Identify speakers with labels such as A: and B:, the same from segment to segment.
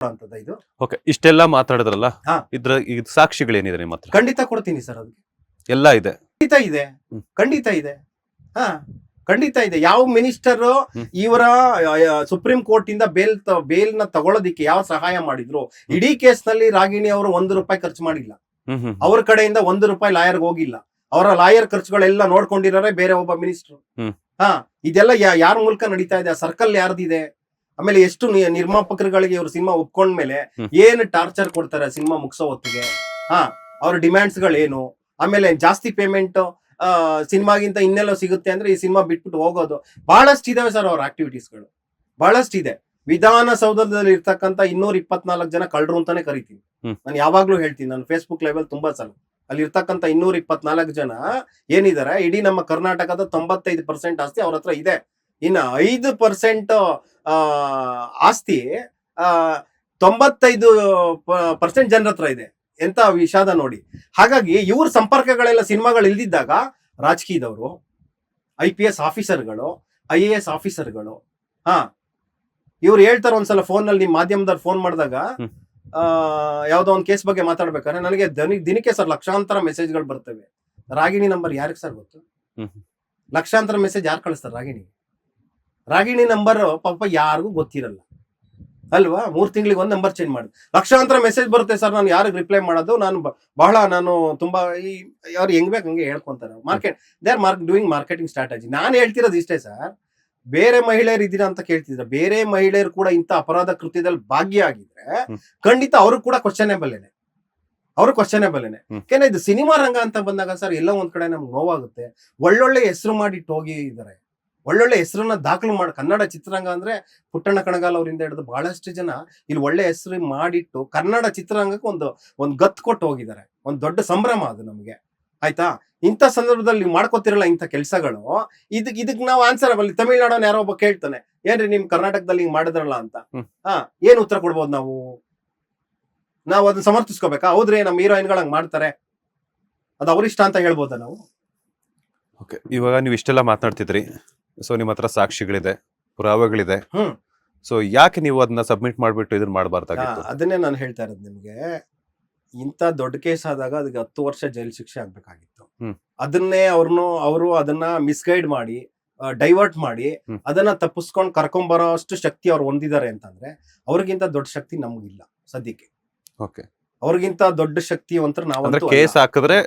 A: ಅಂತದ ಇದು.
B: ಓಕೆ, ಇಷ್ಟೆಲ್ಲ ಮಾತಾಡಿದ್ರಲ್ಲ,
A: ಹಾ.
B: ಇದ್ರ ಸಾಕ್ಷಿಗಳೇನಿದೆ ನಿಮ್ಮ ಹತ್ರ?
A: ಖಂಡಿತ ಕೊಡ್ತೀನಿ ಸರ್, ಅದಕ್ಕೆ
B: ಎಲ್ಲ ಇದೆ.
A: ಖಂಡಿತ ಇದೆ, ಖಂಡಿತ ಇದೆ. ಹಾ, ಖಂಡಿತ ಇದೆ. ಯಾವ ಮಿನಿಸ್ಟರ್ ಇವರ ಸುಪ್ರೀಂ ಕೋರ್ಟ್ ಇಂದ ಬೇಲ್ ನ ತಗೊಳ್ಳೋದಿಕ್ಕೆ ಯಾವ ಸಹಾಯ ಮಾಡಿದ್ರು? ಇಡೀ ಕೇಸ್ ನಲ್ಲಿ ರಾಗಿಣಿ ಅವರು ₹1 ಖರ್ಚು ಮಾಡಿಲ್ಲ. ಅವ್ರ ಕಡೆಯಿಂದ ₹1 ಲಾಯರ್ಗೆ ಹೋಗಿಲ್ಲ. ಅವರ ಲಾಯರ್ ಖರ್ಚುಗಳೆಲ್ಲ ನೋಡ್ಕೊಂಡಿರೋರೆ ಬೇರೆ ಒಬ್ಬ ಮಿನಿಸ್ಟರ್. ಹಾ, ಇದೆಲ್ಲ ಯಾರ ಮೂಲಕ ನಡೀತಾ ಇದೆ? ಆ ಸರ್ಕಲ್ ಯಾರ್ದಿದೆ? ಆಮೇಲೆ ಎಷ್ಟು ನಿರ್ಮಾಪಕರುಗಳಿಗೆ ಇವ್ರ ಸಿನಿಮಾ ಒಪ್ಕೊಂಡ್ಮೇಲೆ ಏನ್ ಟಾರ್ಚರ್ ಕೊಡ್ತಾರೆ ಸಿನಿಮಾ ಮುಗಿಸೋ ಹೊತ್ತಿಗೆ? ಹಾ, ಅವ್ರ ಡಿಮ್ಯಾಂಡ್ಸ್ ಗಳೇನು? ಆಮೇಲೆ ಜಾಸ್ತಿ ಪೇಮೆಂಟ್ ಸಿನಿಮಾಗಿಂತ ಇನ್ನೆಲ್ಲ ಸಿಗುತ್ತೆ ಅಂದ್ರೆ ಈ ಸಿನಿಮಾ ಬಿಟ್ಬಿಟ್ಟು ಹೋಗೋದು. ಬಹಳಷ್ಟು ಇದಾವೆ ಸರ್ ಅವ್ರ ಆಕ್ಟಿವಿಟೀಸ್ಗಳು, ಬಹಳಷ್ಟು ಇದೆ. ವಿಧಾನಸೌಧದಲ್ಲಿ ಇರ್ತಕ್ಕಂಥ 224 ಜನ ಕಳ್ಳರು ಅಂತಾನೆ ಕರಿತೀನಿ ನಾನು. ಯಾವಾಗ್ಲೂ ಹೇಳ್ತೀನಿ, ನಾನು ಫೇಸ್ಬುಕ್ ಲೈವ್ ಅಲ್ಲಿ ತುಂಬಾ ಸಲ ಅಲ್ಲಿ ಇರ್ತಕ್ಕಂಥ 224 ಜನ ಏನಿದ್ದಾರೆ, ಇಡೀ ನಮ್ಮ ಕರ್ನಾಟಕದ 95% ಆಸ್ತಿ ಅವ್ರ ಹತ್ರ ಇದೆ. ಇನ್ನು 5% ಆಸ್ತಿ 95% ಜನರ ಹತ್ರ ಇದೆ. ಎಂತ ವಿಷಾದ ನೋಡಿ. ಹಾಗಾಗಿ ಇವ್ರ ಸಂಪರ್ಕಗಳೆಲ್ಲ ಸಿನಿಮಾಗಳು ಇಲ್ದಿದ್ದಾಗ ರಾಜಕೀಯದವರು, IPS ಆಫೀಸರ್ಗಳು, IAS ಆಫೀಸರ್ಗಳು, ಹಾ, ಇವ್ರು ಹೇಳ್ತಾರ ಒಂದ್ಸಲ ಫೋನ್ ನಲ್ಲಿ, ನಿಮ್ ಮಾಧ್ಯಮದವ್ರು ಫೋನ್ ಮಾಡಿದಾಗ ಯಾವ್ದೋ ಒಂದ್ ಕೇಸ್ ಬಗ್ಗೆ ಮಾತಾಡ್ಬೇಕಾದ್ರೆ ನನಗೆ ದಿನಕ್ಕೆ ಸರ್ ಲಕ್ಷಾಂತರ ಮೆಸೇಜ್ಗಳು ಬರ್ತವೆ. ರಾಗಿಣಿ ನಂಬರ್ ಯಾರಿಗೆ ಸರ್ ಗೊತ್ತು? ಲಕ್ಷಾಂತರ ಮೆಸೇಜ್ ಯಾರು ಕಳಿಸ್ತಾರೆ ರಾಗಿಣಿ ನಂಬರ್ ಪಾಪ ಯಾರಿಗೂ ಗೊತ್ತಿರಲ್ಲ ಅಲ್ವಾ? 3 ತಿಂಗಳಿಗೆ ಒಂದು ನಂಬರ್ ಚೇಂಜ್ ಮಾಡಿದೆ. ಲಕ್ಷಾಂತರ ಮೆಸೇಜ್ ಬರುತ್ತೆ ಸರ್, ನಾನು ಯಾರಿಗೆ ರಿಪ್ಲೈ ಮಾಡೋದು? ನಾನು ತುಂಬಾ ಅವ್ರು ಹೆಂಗ್ ಬೇಕು ಹಂಗೆ ಹೇಳ್ಕೊಂತಾರೆ. They are doing marketing strategy. ನಾನು ಹೇಳ್ತಿರೋದು ಇಷ್ಟೇ ಸರ್, ಬೇರೆ ಮಹಿಳೆಯರು ಇದೀರಾ ಅಂತ ಕೇಳ್ತಿದ್ರೆ, ಬೇರೆ ಮಹಿಳೆಯರು ಕೂಡ ಇಂಥ ಅಪರಾಧ ಕೃತ್ಯದಲ್ಲಿ ಭಾಗಿಯಾಗಿದ್ರೆ ಖಂಡಿತ ಅವರು ಕೂಡ ಕ್ವಶನೇಬಲ್ ಏನೆ. ಯಾಕೆಂದ್ರೆ ಇದು ಸಿನಿಮಾ ರಂಗ ಅಂತ ಬಂದಾಗ ಸರ್ ಎಲ್ಲ ಒಂದ್ ಕಡೆ ನಮ್ಗೆ ನೋವಾಗುತ್ತೆ. ಒಳ್ಳೊಳ್ಳೆ ಹೆಸರು ಮಾಡಿಟ್ಟು ಹೋಗಿದ್ದಾರೆ, ಒಳ್ಳೊಳ್ಳೆ ಹೆಸರನ್ನ ದಾಖಲು ಮಾಡಿ. ಕನ್ನಡ ಚಿತ್ರರಂಗ ಅಂದ್ರೆ ಪುಟ್ಟಣ್ಣ ಕಣಗಾಲ್ ಅವರಿಂದ ಹಿಡಿದು ಬಹಳಷ್ಟು ಜನ ಇಲ್ಲಿ ಒಳ್ಳೆ ಹೆಸರು ಮಾಡಿಟ್ಟು ಕನ್ನಡ ಚಿತ್ರರಂಗಕ್ಕೆ ಒಂದು ಗತ್ತು ಕೊಟ್ಟು ಹೋಗಿದ್ದಾರೆ. ಒಂದು ದೊಡ್ಡ ಸಂಭ್ರಮ ಅದು ನಮಗೆ, ಆಯ್ತಾ? ಇಂಥ ಸಂದರ್ಭದಲ್ಲಿ ನೀವು ಮಾಡ್ಕೋತಿರಲ್ಲ ಇಂಥ ಕೆಲಸಗಳು. ಇದಕ್ ನಾವು ಆನ್ಸರ್ ಅಲ್ಲಿ ತಮಿಳ್ನಾಡೋನ್ ಯಾರೋ ಒಬ್ಬ ಕೇಳ್ತಾನೆ, ಏನ್ರಿ ನಿಮ್ ಕರ್ನಾಟಕದಲ್ಲಿ ಹಿಂಗ್ ಮಾಡಿದ್ರಲ್ಲ ಅಂತ. ಹಾ, ಏನ್ ಉತ್ತರ ಕೊಡ್ಬೋದು ನಾವು ಅದನ್ನ ಸಮರ್ಥಿಸ್ಕೋಬೇಕಾ? ಹೌದ್ರಿ, ನಮ್ಮ ಹೀರೋಯಿನ್ಗಳು ಹಂಗ್ ಮಾಡ್ತಾರೆ, ಅದು ಅವ್ರಿಷ್ಟ ಅಂತ ಹೇಳ್ಬೋದ ನಾವು?
B: ಓಕೆ, ಇವಾಗ ನೀವು ಇಷ್ಟೆಲ್ಲ ಮಾತನಾಡ್ತಿದ್ರಿ, ಸೊ ನಿಮ್ಮ ಹತ್ರ ಸಾಕ್ಷಿಗಳಿದೆ, ಪುರಾವೆಗಳಿದೆ. ಸೊ ಯಾಕೆ ನೀವು ಅದನ್ನ ಸಬ್ಮಿಟ್ ಮಾಡ್ಬಿಟ್ಟು ಇದನ್ನ ಮಾಡಬಾರ್ದಾಗಿತ್ತು?
A: ಅದನ್ನೇ ನಾನು ಹೇಳ್ತಾ ಇರೋದು ನಿಮ್ಗೆ. ಇಂಥ ದೊಡ್ಡ ಕೇಸ್ ಆದಾಗ ಅದಕ್ಕೆ 10 ವರ್ಷ ಜೈಲು ಶಿಕ್ಷೆ ಆಗ್ಬೇಕಾಗಿತ್ತು. ಅದನ್ನೇ ಅವರು ಅದನ್ನ ಮಿಸ್ಗೈಡ್ ಮಾಡಿ, ಡೈವರ್ಟ್ ಮಾಡಿ, ಅದನ್ನ ತಪ್ಪಿಸ್ಕೊಂಡು ಕರ್ಕೊಂಬರೋ ಅಷ್ಟು ಶಕ್ತಿ ಅವ್ರು ಹೊಂದಿದ್ದಾರೆ ಅಂತಂದ್ರೆ, ಅವ್ರಿಗಿಂತ ದೊಡ್ಡ ಶಕ್ತಿ ನಮಗಿಲ್ಲ ಸದ್ಯಕ್ಕೆ.
B: ಓಕೆ,
A: ಅವ್ರಿಗಿಂತ ದೊಡ್ಡ ಶಕ್ತಿವಂತರು ನಾವು.
B: ಕೇಸ್ ಹಾಕಿದ್ರೆ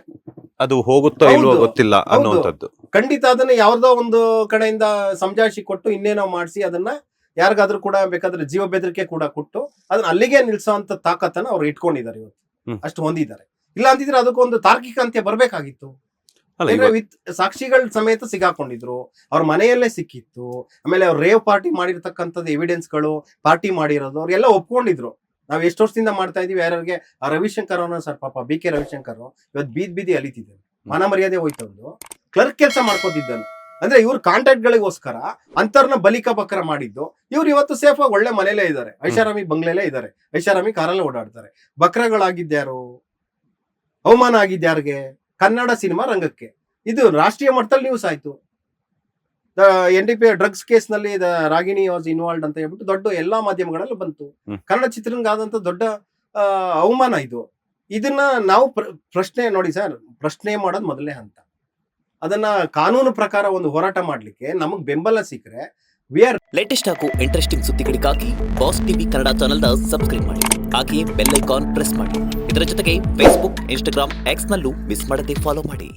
B: ಅದು ಹೋಗುತ್ತೋ ಇಲ್ವೋ ಗೊತ್ತಿಲ್ಲ ಅನ್ನೋಂಥದ್ದು.
A: ಖಂಡಿತ ಅದನ್ನ ಯಾವ್ದೋ ಒಂದು ಕಡೆಯಿಂದ ಸಮಜಾಯಿಷಿ ಕೊಟ್ಟು ಇನ್ನೇನೋ ಮಾಡಿಸಿ ಅದನ್ನ ಯಾರಿಗಾದ್ರೂ ಕೂಡ ಬೇಕಾದ್ರೆ ಜೀವ ಬೆದರಿಕೆ ಕೂಡ ಕೊಟ್ಟು ಅದನ್ನ ಅಲ್ಲಿಗೆ ನಿಲ್ಸೋ ಅಂತ ತಾಕತ್ತನ್ನ ಅವ್ರು ಇಟ್ಕೊಂಡಿದ್ದಾರೆ. ಇವತ್ತು ಅಷ್ಟು ಹೊಂದಿದ್ದಾರೆ. ಇಲ್ಲ ಅಂತಿದ್ರೆ ಅದಕ್ಕೊಂದು ತಾರ್ಕಿಕ ಅಂತ್ಯ ಬರ್ಬೇಕಾಗಿತ್ತು. ಸಾಕ್ಷಿಗಳ ಸಮೇತ ಸಿಗಾಕೊಂಡಿದ್ರು, ಅವ್ರ ಮನೆಯಲ್ಲೇ ಸಿಕ್ಕಿತ್ತು. ಆಮೇಲೆ ಅವ್ರು ರೇವ್ ಪಾರ್ಟಿ ಮಾಡಿರ್ತಕ್ಕಂಥದ್ದು ಎವಿಡೆನ್ಸ್ಗಳು, ಪಾರ್ಟಿ ಮಾಡಿರೋದು ಅವ್ರೆಲ್ಲ ಒಪ್ಕೊಂಡಿದ್ರು. ನಾವ್ ಎಷ್ಟು ವರ್ಷದಿಂದ ಮಾಡ್ತಾ ಇದೀವಿ. ಯಾರಿಗೆ ಆ ರವಿಶಂಕರ್ ಅವನ ಸರ್, ಪಾಪ BK ರವಿಶಂಕರ್ ಇವತ್ತು ಬೀದಿ ಅಲಿತಿದ್ದಾನೆ. ಮಾನ ಮರ್ಯಾದೆ ಹೋಯ್ತು. ಒಂದು ಕ್ಲರ್ಕ್ ಕೆಲಸ ಮಾಡ್ಕೋತಿದ್ದನು. ಅಂದ್ರೆ ಇವ್ರ ಕಾಂಟ್ಯಾಕ್ಟ್ ಗಳಿಗೋಸ್ಕರ ಅಂತರ್ನ ಬಲಿಕ ಬಕ್ರ ಮಾಡಿದ್ದು. ಇವ್ರು ಇವತ್ತು ಸೇಫ್ ಆಗಿ ಒಳ್ಳೆ ಮನೇಲೇ ಇದ್ದಾರೆ, ಐಷಾರಾಮಿ ಬಂಗ್ಲೆಲೇ ಇದ್ದಾರೆ, ಐಷಾರಾಮಿ ಕಾರಲ್ಲೇ ಓಡಾಡ್ತಾರೆ. ಬಕ್ರಗಳಾಗಿದ್ಯಾರು? ಅವಮಾನ ಆಗಿದ್ಯಾರಿಗೆ? ಕನ್ನಡ ಸಿನಿಮಾ ರಂಗಕ್ಕೆ. ಇದು ರಾಷ್ಟ್ರೀಯ ಮಟ್ಟದಲ್ಲಿ ನ್ಯೂಸ್ ಆಯ್ತು. NDP ಡ್ರಗ್ಸ್ ಕೇಸ್ ನಲ್ಲಿ ರಾಗಿಣಿ ವಾಸ್ ಇನ್ವಾಲ್ವ್ಡ್ ಅಂತ ಹೇಳ್ಬಿಟ್ಟು ದೊಡ್ಡ ಎಲ್ಲಾ ಮಾಧ್ಯಮಗಳಲ್ಲೂ ಬಂತು. ಕನ್ನಡ ಚಿತ್ರರಂಗ ಆದಂತ ದೊಡ್ಡ ಅವಮಾನ ಇದು. ಇದನ್ನ ನಾವು ಪ್ರಶ್ನೆ ನೋಡಿ ಸರ್, ಪ್ರಶ್ನೆ ಮಾಡೋದು ಮೊದಲನೇ ಹಂತ. ಅದನ್ನ ಕಾನೂನು ಪ್ರಕಾರ ಒಂದು ಹೋರಾಟ ಮಾಡ್ಲಿಕ್ಕೆ ನಮಗ್ ಬೆಂಬಲ ಸಿಕ್ಕರೆ
C: ಲೇಟೆಸ್ಟ್ ಹಾಗೂ ಇಂಟ್ರೆಸ್ಟಿಂಗ್ ಸುದ್ದಿಗಳಿಗಾಗಿ ಬಾಸ್ ಟಿವಿ ಕನ್ನಡ ಚಾನೆಲ್ನ ಸಬ್ಸ್ಕ್ರೈಬ್ ಮಾಡಿ. ಹಾಗೆಯೇ ಬೆಲ್ ಐಕಾನ್ ಪ್ರೆಸ್ ಮಾಡಿ. ಇದರ ಜೊತೆಗೆ ಫೇಸ್ಬುಕ್, ಇನ್ಸ್ಟಾಗ್ರಾಮ್, X ನಲ್ಲೂ ಮಿಸ್ ಮಾಡದೆ ಫಾಲೋ ಮಾಡಿ.